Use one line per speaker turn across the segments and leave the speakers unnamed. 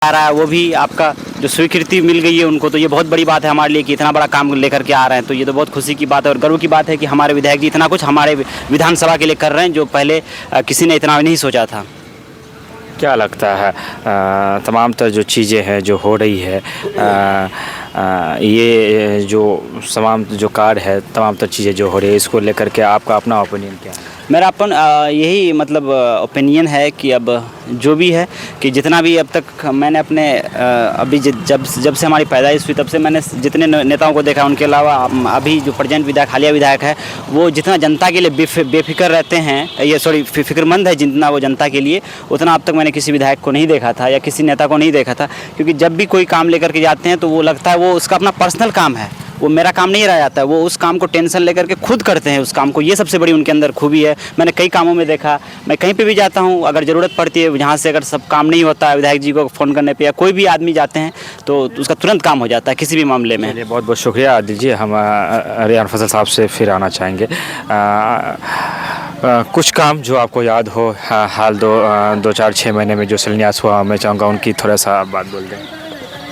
आ रहा है वो भी आपका जो स्वीकृति मिल गई है उनको, तो ये बहुत बड़ी बात है हमारे लिए कि इतना बड़ा काम लेकर के आ रहे हैं। तो ये तो बहुत खुशी की बात है और गर्व की बात है कि हमारे विधायक जी इतना कुछ हमारे विधानसभा के लिए कर रहे हैं जो पहले किसी ने इतना नहीं सोचा था।
क्या लगता है तमाम तरह जो चीज़ें हैं जो हो रही है ये जो तमाम जो कार्य है तमाम तरह चीज़ें जो हो रही है इसको लेकर के आपका अपना ओपिनियन क्या है?
मेरा अपन यही मतलब ओपिनियन है कि अब जो भी है कि जितना भी अब तक मैंने अपने अभी जब से हमारी पैदाइश हुई तब से मैंने जितने नेताओं को देखा, उनके अलावा अभी जो प्रेजेंट विधायक हालिया विधायक है वो जितना जनता के लिए बेफिक्र रहते हैं, ये फिक्रमंद है जितना वो जनता के लिए, उतना अब तक मैंने किसी विधायक को नहीं देखा था या किसी नेता को नहीं देखा था। क्योंकि जब भी कोई काम लेकर के जाते हैं तो वो लगता है वो उसका अपना पर्सनल काम है, वो मेरा काम नहीं रह जाता है, वो उस काम को टेंशन लेकर के खुद करते हैं उस काम को। ये सबसे बड़ी उनके अंदर खूबी है। मैंने कई कामों में देखा, मैं कहीं पे भी जाता हूँ, अगर ज़रूरत पड़ती है जहाँ से अगर सब काम नहीं होता है विधायक जी को फ़ोन करने पे या कोई भी आदमी जाते हैं तो उसका तुरंत काम हो जाता है किसी भी मामले में।
बहुत बहुत शुक्रिया आदिल जी। हम रेहान फजल साहब से फिर आना चाहेंगे। कुछ काम जो आपको याद हो हाल 2-4-6 महीने में जो शिलान्यास हुआ, मैं चाहूँगा उनकी थोड़ा सा बात बोल दें।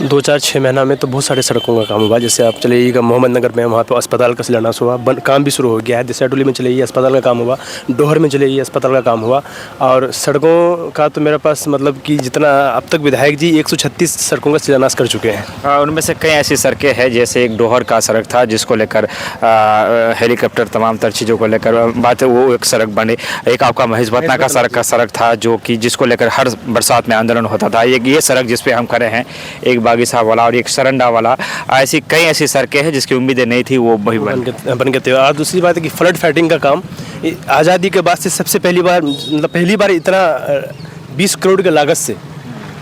2-4-6 महीना में तो बहुत सारे सड़कों का काम हुआ। जैसे आप चलिएगा मोहम्मद नगर में, वहाँ पे अस्पताल का शिलान्यास हुआ, काम भी शुरू हो गया है। दिसाटोली में चलिए अस्पताल का काम हुआ, डोहर में चलिए अस्पताल का काम हुआ। और सड़कों का तो मेरे पास मतलब कि जितना अब तक विधायक जी 136 सड़कों का शिलान्यास कर चुके हैं।
उनमें से कई ऐसी सड़कें हैं जैसे एक डोहर का सड़क था जिसको लेकर हेलीकॉप्टर तमाम तरह चीज़ों को लेकर बात है, वो एक सड़क बनी। एक आपका महेशपटना का सड़क था जो कि जिसको लेकर हर बरसात में आंदोलन होता था। ये सड़क जिस पे हम खड़े हैं एक बागी साहब वाला और एक सरंडा वाला, ऐसी कई ऐसी सड़कें हैं जिसकी उम्मीदें नहीं थी वो वही
बन के थे। और दूसरी बात है कि फ्लड फाइटिंग का काम आज़ादी के बाद से सबसे पहली बार इतना 20 करोड़ की लागत से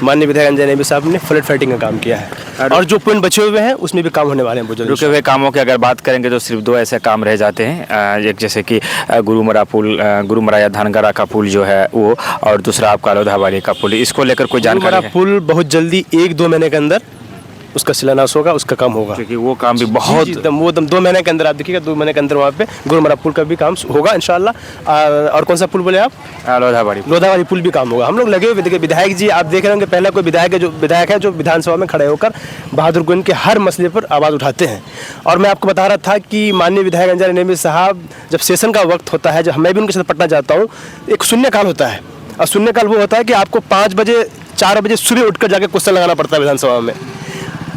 माननीय विधायक अंजय नेबी साहब ने फ्लड फाइटिंग का काम किया है। और जो पॉइंट बचे हुए हैं उसमें भी काम होने वाले हैं।
रुके हुए कामों की अगर बात करेंगे तो सिर्फ 2 ऐसे काम रह जाते हैं, एक जैसे कि गुरुमरा या धानगरा का पुल जो है वो, और दूसरा आपका लोधावाली का पुल। इसको लेकर कोई जानकारी है?
पुल बहुत जल्दी 1-2 महीने के अंदर उसका शिलान्यास होगा, उसका काम होगा,
क्योंकि वो काम भी बहुत
2 महीने के अंदर आप देखिएगा, 2 महीने के अंदर वहाँ पे गुरुमरा पुल का भी काम होगा इंशाल्लाह। और कौन सा पुल बोले आप? लोधावाली पुल भी काम होगा। हम लोग लगे हुए विधायक जी, आप देख रहे होंगे पहले कोई विधायक है जो विधानसभा में खड़े होकर बहादुरगंज के हर मसले पर आवाज़ उठाते हैं। और मैं आपको बता रहा था कि माननीय विधायक अंजय नेबी साहब जब सेशन का वक्त होता है, जब मैं भी उनके साथ पटना जाता हूँ, एक शून्यकाल होता है। और शून्यकाल वो होता है कि आपको 5 बजे 4 बजे सुबह उठकर जाके क्वेश्चन लगाना पड़ता है विधानसभा में,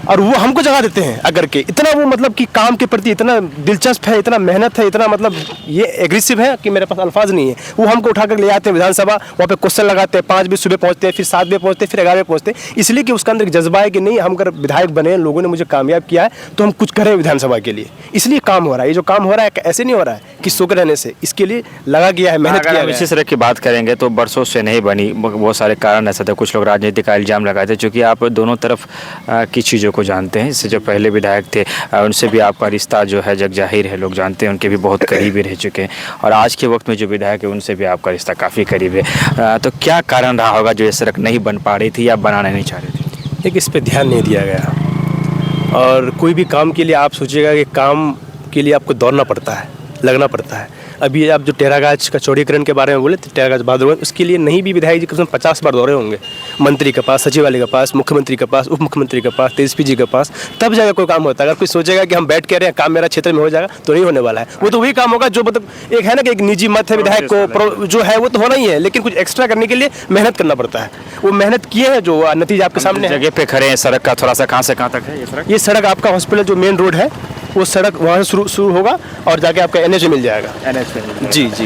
और वो हमको जगा देते हैं अगर के। इतना वो मतलब कि काम के प्रति इतना दिलचस्प है, इतना मेहनत है, इतना मतलब ये एग्रेसिव है कि मेरे पास अल्फाज नहीं है। वो हमको उठा कर ले आते हैं विधानसभा, वहाँ पे क्वेश्चन लगाते हैं। 5 बजे सुबह पहुँचते हैं, फिर 7 बजे पहुँचते हैं, फिर 11 बजे पहुँचते हैं, इसलिए कि उसका अंदर एक जज्बा है कि नहीं, हम अगर विधायक बने, लोगों ने मुझे कामयाब किया है तो हम कुछ करें विधानसभा के लिए, इसलिए काम हो रहा है। ये जो काम हो रहा है ऐसे नहीं हो रहा है कि सो के रहने से, इसके लिए लगा गया है, मेहनत किया है।
इसी तरह की बात करेंगे तो बरसों से नहीं बनी, बहुत सारे कारण ऐसे थे। कुछ लोग राजनीति का इल्जाम लगाते, चूँकि आप दोनों तरफ की चीज़ों को जानते हैं। इससे जो पहले विधायक थे उनसे भी आपका रिश्ता जो है जग जाहिर है, लोग जानते हैं, उनके भी बहुत करीबी रह चुके हैं। और आज के वक्त में जो विधायक है उनसे भी आपका रिश्ता काफ़ी करीब है। तो क्या कारण रहा होगा जो ये सड़क नहीं बन पा रही थी या बनाना नहीं चाह रही थी?
एक इस पर ध्यान नहीं दिया गया। और कोई भी काम के लिए आप सोचिएगा कि काम के लिए आपको दौड़ना पड़ता है, लगना पड़ता है। अभी आप जो टेरागाज का चौड़ीकरण के बारे में बोले, टेरागाज बहादुरगंज, उसके लिए नहीं भी विधायक जी कम से कम 50 बार दौरे होंगे, मंत्री के पास, सचिवालय के पास, मुख्यमंत्री के पास, उप मुख्यमंत्री के पास, तेजस्वी जी के पास, तब जाकर कोई काम होता है। अगर कोई सोचेगा कि हम बैठ के रहे हैं काम मेरा क्षेत्र में हो जाएगा, तो नहीं होने वाला है। वो तो वही काम होगा जो मतलब एक है ना कि एक निजी मत है विधायक को जो है वो तो होना ही है, लेकिन कुछ एक्स्ट्रा करने के लिए मेहनत करना पड़ता है। वो मेहनत किए हैं, जो नतीजा आपके सामने
जगह पे खड़े हैं। सड़क का थोड़ा सा कहाँ से कहाँ तक है
ये सड़क? आपका हॉस्पिटल जो मेन रोड है वो सड़क वहाँ से शुरू होगा और जाके आपका NH मिल जाएगा।
NH
जी जी।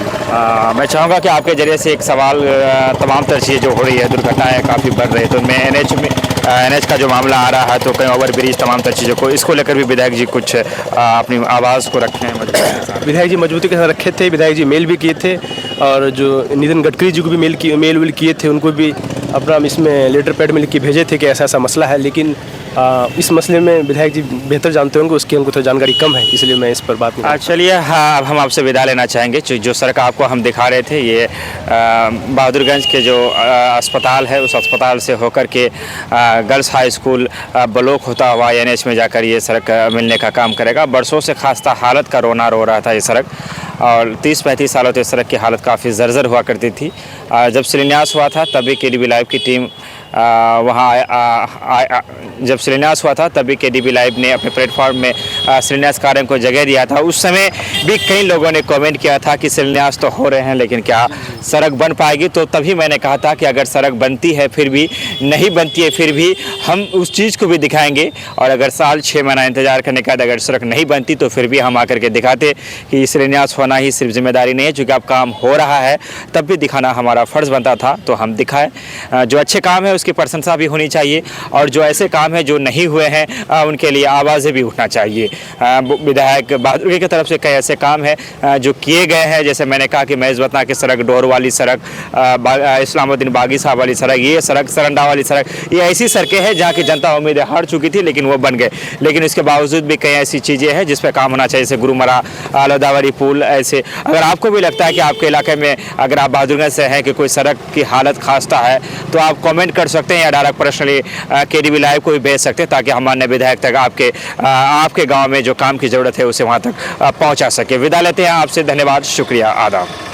मैं चाहूँगा कि आपके जरिए से एक सवाल, तमाम तरह चीज़ें जो हो रही है, दुर्घटनाएं काफ़ी बढ़ रही है, तो मैं NH का जो मामला आ रहा है तो कहीं ओवर ब्रिज तमाम तरह चीज़ों को, इसको लेकर भी विधायक जी कुछ अपनी आवाज़ को रखे हैं?
विधायक जी मजबूती के साथ रखे थे। विधायक जी मेल भी किए थे, और जो नितिन गडकरी जी को भी मेल किए थे, उनको भी अपना इसमें लेटर पैड में लिख के भेजे थे कि ऐसा ऐसा मसला है। लेकिन इस मसले में विधायक जी बेहतर जानते होंगे, उसकी हमको तो जानकारी कम है, इसलिए मैं इस पर बात नहीं।
चलिए, हाँ, अब हम आपसे विदा लेना चाहेंगे। जो सड़क आपको हम दिखा रहे थे, ये बहादुरगंज के जो अस्पताल है उस अस्पताल से होकर के गर्ल्स हाई स्कूल ब्लॉक होता हुआ NH में जाकर ये सड़क मिलने का काम करेगा। बरसों से खास्ता हालत का रोना रो रहा था ये सड़क, और 30-35 सालों से सड़क की हालत काफ़ी जर्जर हुआ करती थी। जब शिलान्यास हुआ था तभी KDB लाइव की टीम वहाँ जब शिलान्यास हुआ था तभी KDB लाइव ने अपने प्लेटफॉर्म में शिलान्यास कार्य को जगह दिया था। उस समय भी कई लोगों ने कमेंट किया था कि शिलान्यास तो हो रहे हैं लेकिन क्या सड़क बन पाएगी। तो तभी मैंने कहा था कि अगर सड़क बनती है फिर भी नहीं बनती है फिर भी हम उस चीज़ को भी दिखाएंगे, और अगर साल 6 महीना इंतजार करने के बाद अगर सड़क नहीं बनती तो फिर भी हम आकर के दिखाते कि शिलान्यास होना ही सिर्फ जिम्मेदारी नहीं है, चूँकि अब काम हो रहा है तब भी दिखाना हमारा फ़र्ज़ बनता था तो हम दिखाए। जो अच्छे काम है उसकी प्रशंसा भी होनी चाहिए और जो ऐसे काम है जो नहीं हुए हैं उनके लिए आवाज़ें भी उठना चाहिए। विधायक बहादुर की तरफ से कई ऐसे काम है जो किए गए हैं, जैसे मैंने कहा कि महज़वतना की सड़क, डोर वाली सड़क, इस्लामुद्दीन बागी साहब वाली सड़क, ये सड़क सरंडा वाली सड़क, ये ऐसी सड़कें हैं जहाँ की जनता उम्मीदें हार चुकी थी लेकिन वो बन गए। लेकिन उसके बावजूद भी कई ऐसी चीज़ें हैं जिस पर काम होना चाहिए, जैसे गुरुमरा लोधावाड़ी पुल। ऐसे अगर आपको भी लगता है कि आपके इलाके में अगर आप बहादुरगंज से हैं कि कोई सड़क की हालत खास्ता है तो आप कमेंट कर सकते हैं या डायरेक्ट पर्सनली KDB लाइव को भी भेज सकते हैं ताकि हमारे विधायक तक आपके गाँव में जो काम की ज़रूरत है उसे वहाँ तक पहुँचा सके। विदा लेते हैं आपसे, धन्यवाद, शुक्रिया, आदाब।